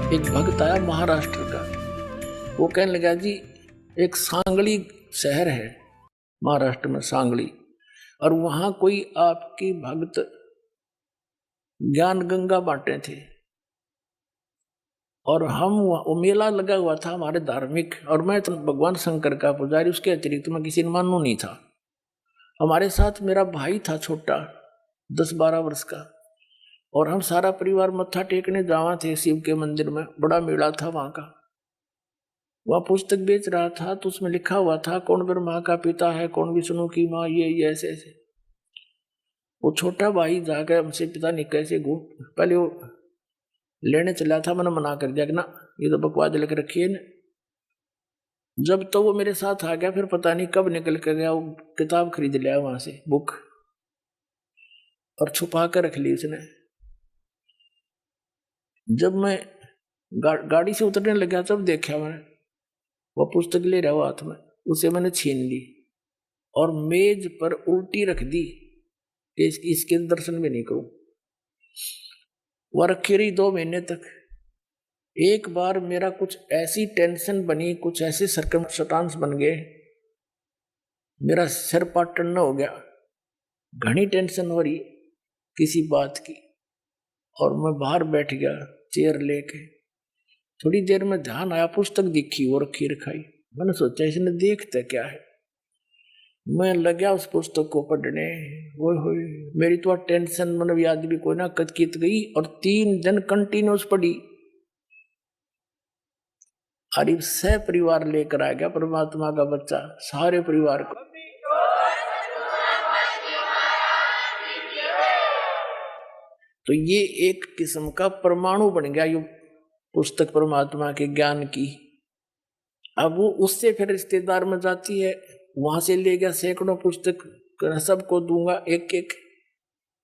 एक भक्त आया महाराष्ट्र का। वो कहने लगा जी एक सांगली शहर है महाराष्ट्र में, सांगली, और वहां कोई आपकी भक्त ज्ञान गंगा बांटे थे, और हम वो मेला लगा हुआ था हमारे धार्मिक, और मैं तो भगवान शंकर का पुजारी, उसके अतिरिक्त मैं किसी ने मानू नहीं था। हमारे साथ मेरा भाई था छोटा 10-12 वर्ष का, और हम सारा परिवार मत्था टेकने जावा थे शिव के मंदिर में। बड़ा मेला था वहां का। वह पुस्तक बेच रहा था तो उसमें लिखा हुआ था कौन ब्रह्मा का पिता है, कौन विष्णु की माँ, ये ऐसे ऐसे। वो छोटा भाई जाकर हमसे पिता नहीं कैसे पहले वो लेने चला था, मैंने मना कर दिया कि ना ये तो बकवास लिख रखी है ना। जब तो वो मेरे साथ आ गया, फिर पता नहीं कब निकल कर गया, वो किताब खरीद लिया वहां से, बुक, और छुपा कर रख ली उसने। जब मैं गाड़ी से उतरने लगा तब देखा मैंने वो पुस्तक ले रहा हाथ में, उसे मैंने छीन ली और मेज पर उल्टी रख दी कि इसके दर्शन भी नहीं करूं। वह रखी रही 2 महीने तक। एक बार मेरा कुछ ऐसी टेंशन बनी, कुछ ऐसे सर्कमस्टांस बन गए, मेरा सिर पाटन न हो गया, घनी टेंशन हो रही किसी बात की, और मैं बाहर बैठ गया चेयर लेके। थोड़ी देर में ध्यान आया, पुस्तक दिखी वो रखी रखाई। मैंने सोचा इसने देखता क्या है। मैं लगा उस पुस्तक को पढ़ने। वो मेरी तो टेंशन मतलब याद भी कोई ना कतकीत गई, और 3 दिन कंटिन्यूस पढ़ी। और सह परिवार लेकर आ गया परमात्मा का बच्चा, सारे परिवार को। तो ये एक किस्म का परमाणु बन गया ये पुस्तक परमात्मा के ज्ञान की। अब वो उससे फिर रिश्तेदार में जाती है, वहां से ले गया सैकड़ों पुस्तक, सबको दूंगा एक एक,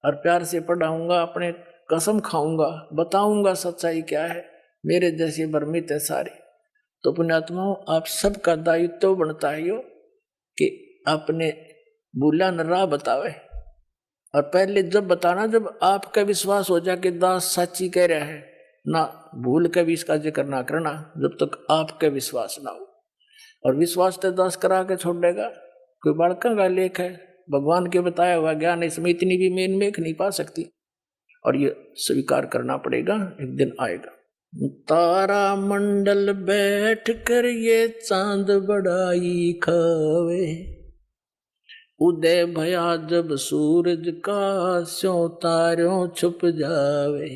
और प्यार से पढ़ाऊंगा, अपने कसम खाऊंगा, बताऊंगा सच्चाई क्या है। मेरे जैसे भ्रमित है सारे। तो पुण्यात्माओं, आप सबका दायित्व बनता है यो कि अपने भूला न राह बतावे। और पहले जब बताना, जब आपका विश्वास हो जाए कि दास सच्ची कह रहा है, ना भूल के भी इसका जिक्र ना करना जब तक आपका विश्वास ना हो। और विश्वास तो दास करा के छोड़ देगा। कोई बड़का का लेख है, भगवान के बताया हुआ ज्ञान, इसमें इतनी भी मेन मेख नहीं पा सकती, और ये स्वीकार करना पड़ेगा, एक दिन आएगा। तारा मंडल बैठ कर ये चांद बड़ाई खावे, उदय भया जब सूरज का स्यों तारों छुप जावे।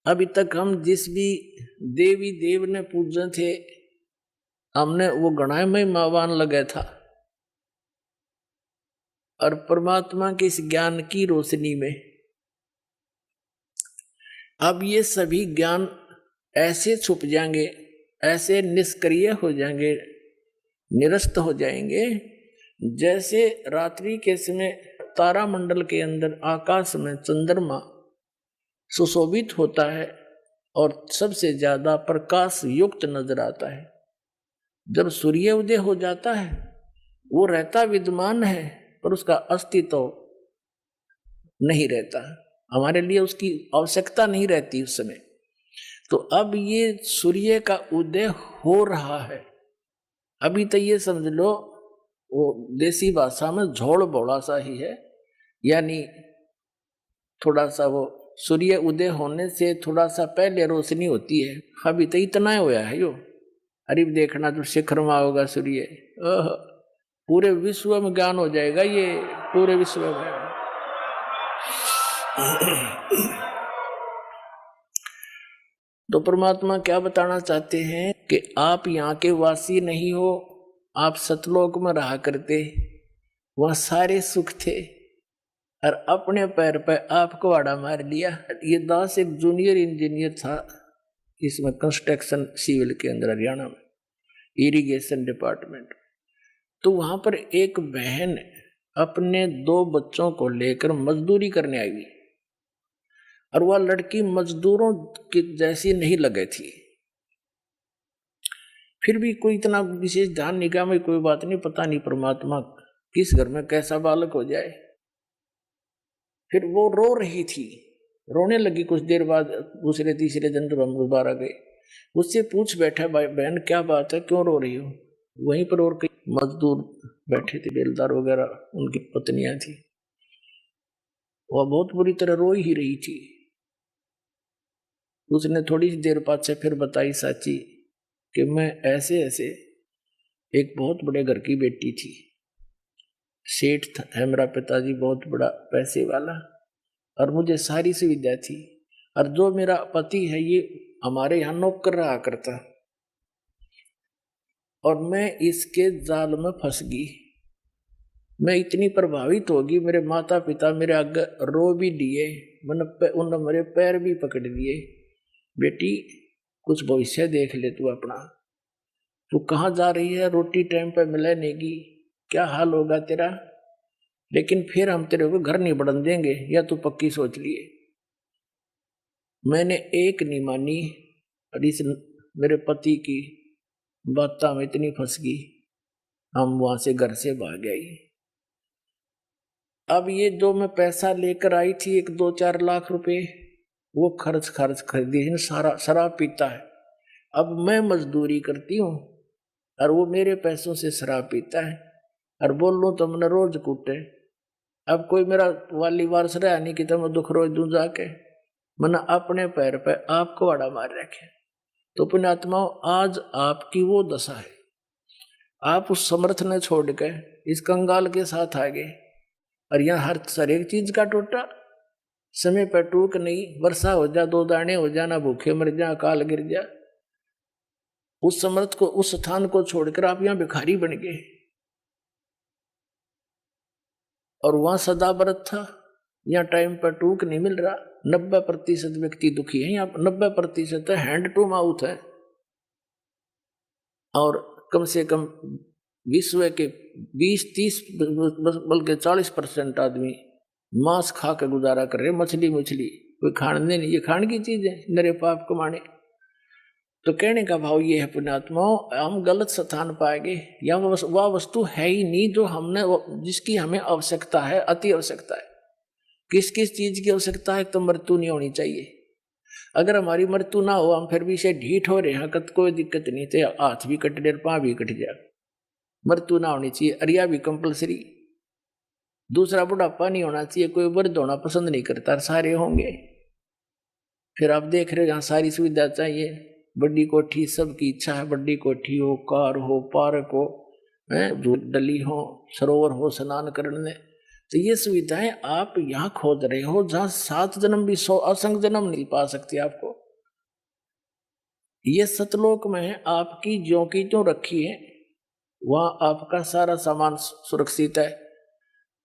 अभी तक हम जिस भी देवी देव ने पूजे थे, हमने वो गणाए में मावान लगा था, और परमात्मा के इस ज्ञान की रोशनी में अब ये सभी ज्ञान ऐसे छुप जाएंगे, ऐसे निष्क्रिय हो जाएंगे, निरस्त हो जाएंगे, जैसे रात्रि के समय तारामंडल के अंदर आकाश में चंद्रमा सुशोभित होता है और सबसे ज्यादा प्रकाश युक्त नजर आता है। जब सूर्य उदय हो जाता है, वो रहता विद्यमान है पर उसका अस्तित्व नहीं रहता, हमारे लिए उसकी आवश्यकता नहीं रहती उस समय। तो अब ये सूर्य का उदय हो रहा है। अभी तो ये समझ लो वो देसी भाषा में झोड़ बोड़ा सा ही है, यानी थोड़ा सा वो सूर्य उदय होने से थोड़ा सा पहले रोशनी होती है। अभी तो इतना हुआ है यो। अरे देखना जो शिखर में होगा सूर्य, पूरे विश्व में ज्ञान हो जाएगा ये, पूरे विश्व में। तो परमात्मा क्या बताना चाहते हैं कि आप यहाँ के वासी नहीं हो, आप सतलोक में रहा करते, वहां सारे सुख थे, और अपने पैर पर आप कुहाड़ा मार लिया। ये दास एक जूनियर इंजीनियर था इसमें, कंस्ट्रक्शन सिविल के अंदर, हरियाणा में इरिगेशन डिपार्टमेंट। तो वहां पर एक बहन अपने 2 बच्चों को लेकर मजदूरी करने आई हुई, और वह लड़की मजदूरों की जैसी नहीं लगे थी। फिर भी कोई इतना विशेष ध्यान नहीं किया, मैं कोई बात नहीं, पता नहीं परमात्मा किस घर में कैसा बालक हो जाए। फिर वो रो रही थी रोने लगी कुछ देर बाद, दूसरे तीसरे दिन जब हम दोबारा गए, उससे पूछ बैठा, भाई बहन क्या बात है, क्यों रो रही हो? वहीं पर और कई मजदूर बैठे थे, बेलदार वगैरह, उनकी पत्नियां थी, वह बहुत बुरी तरह रो ही रही थी। उसने थोड़ी सी देर बाद से फिर बताई साची कि मैं ऐसे ऐसे एक बहुत बड़े घर की बेटी थी, सेठ है मेरा पिताजी, बहुत बड़ा पैसे वाला, और मुझे सारी सुविधा थी, और जो मेरा पति है ये हमारे यहाँ नौकर रहा करता, और मैं इसके जाल में फंस गई। मैं इतनी प्रभावित होगी, मेरे माता पिता मेरे आगे रो भी दिए, उन्होंने मेरे पैर भी पकड़ लिए, बेटी कुछ भविष्य देख ले तू अपना, तू कहाँ जा रही है, रोटी टाइम पे मिले नहीं, क्या हाल होगा तेरा, लेकिन फिर हम तेरे को घर नहीं बढ़न देंगे, या तू पक्की सोच लिए। मैंने एक नहीं मानी, और इस मेरे पति की बातों में इतनी फंस गई, हम वहां से घर से भाग गए। अब ये जो मैं पैसा लेकर आई थी, 1-2-4 लाख रुपए, वो खर्च खरीदी, सारा शराब पीता है। अब मैं मजदूरी करती हूँ और वो मेरे पैसों से शराब पीता है, और बोल लूँ तो मैंने रोज कूटे। अब कोई मेरा वाली वारस रहा नहीं कि तो मैं दुख रोज दूं जाके, मैंने अपने पैर पे आपको आड़ा मार रखे। तो पुण्यात्माओं, आज आपकी वो दशा है, आप उस समर्थ ने छोड़ के इस कंगाल के साथ आ गए, और यहाँ हर एक चीज का टोटा, समय पर टूक नहीं, वर्षा हो जा, 2 दाने हो जा, ना भूखे मर जा, अकाल गिर जा, उस समर्थ को, उस स्थान को छोड़कर आप यहाँ भिखारी बन गए। और वहां सदा व्रत था, यहाँ टाइम पर टूक नहीं मिल रहा। 90% व्यक्ति दुखी है, यहाँ 90% हैंड टू माउथ है, और कम से कम विश्व के 20-30 बल्कि 40% आदमी मांस खा के गुजारा कर रहे, मछली कोई खाने नहीं, ये खाने की चीज है, नरे पाप कमाने। तो कहने का भाव ये है पुण्यात्माओं, हम गलत स्थान पाएंगे, या वह वस्तु है ही नहीं जो हमने, जिसकी हमें आवश्यकता है, अति आवश्यकता है। किस किस चीज की आवश्यकता है? तो मृत्यु नहीं होनी चाहिए। अगर हमारी मृत्यु ना हो, हम फिर भी से ढीठ हो रहे हैं, कोई दिक्कत नहीं, तो हाथ भी कट जाए, पाँव भी कट जाए, मृत्यु ना होनी चाहिए। अरिया भी कंपलसरी। दूसरा, बुढ़ापा नहीं होना चाहिए, कोई वृद्ध होना पसंद नहीं करता, सारे होंगे। फिर आप देख रहे हो जहाँ सारी सुविधा चाहिए, बड़ी कोठी, सबकी इच्छा है बड़ी कोठी हो, कार हो, पार्क हो, डली हो, सरोवर हो स्नान करने, तो ये सुविधाएं आप यहाँ खोज रहे हो जहाँ 7 जन्म भी 100 असंख्य जन्म नहीं पा सकते आपको। ये सतलोक में आपकी ज्यों की त्यों रखी है, वहां आपका सारा सामान सुरक्षित है,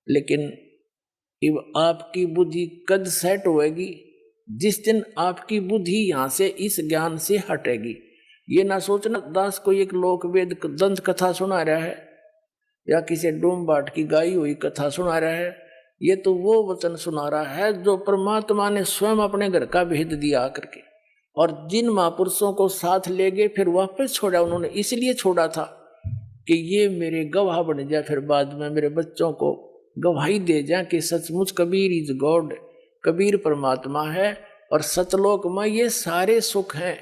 लेकिन आपकी बुद्धि कद सेट होएगी जिस दिन आपकी बुद्धि यहां से इस ज्ञान से हटेगी। ये ना सोचना दास को एक लोक वेद दंत कथा सुना रहा है, या किसी डोम बाट की गाई हुई कथा सुना रहा है, ये तो वो वचन सुना रहा है जो परमात्मा ने स्वयं अपने घर का भेद दिया करके, और जिन महापुरुषों को साथ ले गए फिर वापस छोड़ा, उन्होंने इसलिए छोड़ा था कि ये मेरे गवाह बन जाए, फिर बाद में मेरे बच्चों को गवाही दे जाए कि सचमुच कबीर इज गॉड, कबीर परमात्मा है, और सतलोक में ये सारे सुख हैं।